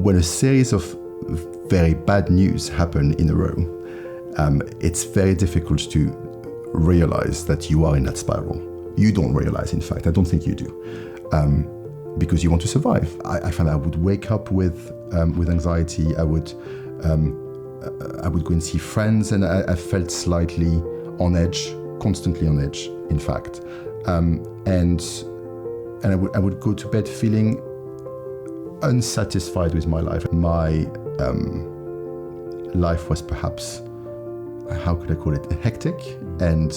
when a series of very bad news happen in a row, it's very difficult to realize that you are in that spiral. You don't realize, in fact. I don't think you do, because you want to survive. I found I would wake up with anxiety. I would go and see friends, and I felt slightly on edge, constantly on edge, in fact. And I would go to bed feeling unsatisfied with my life. My life was perhaps, how could I call it, hectic and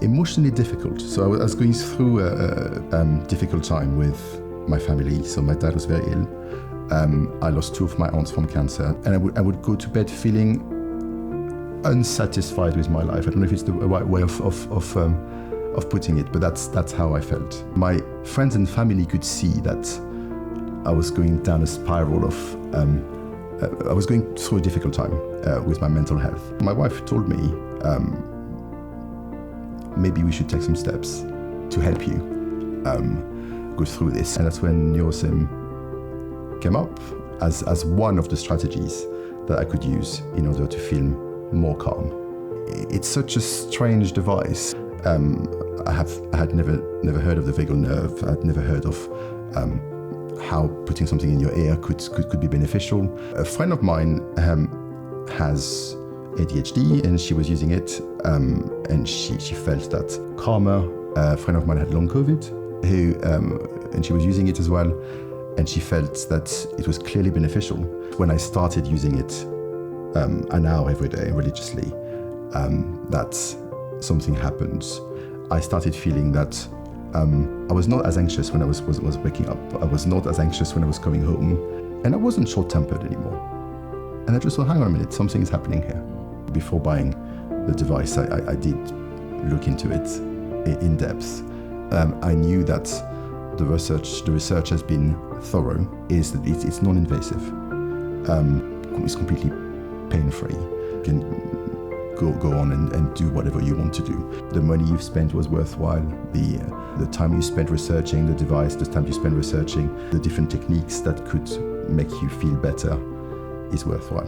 emotionally difficult. So I was going through a difficult time with my family. So my dad was very ill. I lost 2 of my aunts from cancer, and I would go to bed feeling unsatisfied with my life. I don't know if it's the right way of putting it, but that's how I felt. My friends and family could see that I was going down a spiral of, I was going through a difficult time with my mental health. My wife told me, maybe we should take some steps to help you go through this. And that's when Nurosym came up as one of the strategies that I could use in order to feel more calm. It's such a strange device. I had never heard of the vagal nerve. I'd never heard of how putting something in your ear could be beneficial. A friend of mine has ADHD, and she was using it, and she felt that calmer. A friend of mine had long COVID, and she was using it as well, and she felt that it was clearly beneficial. When I started using it an hour every day religiously, that something happened. I started feeling that I was not as anxious when I was waking up. I was not as anxious when I was coming home, and I wasn't short-tempered anymore. And I just thought, hang on a minute, something is happening here. Before buying the device, I did look into it in depth. I knew that the research has been thorough. Is that it's non-invasive. It's completely pain-free. You can go on and do whatever you want to do. The money you've spent was worthwhile. The time you spent researching the device, the time you spent researching the different techniques that could make you feel better is worthwhile.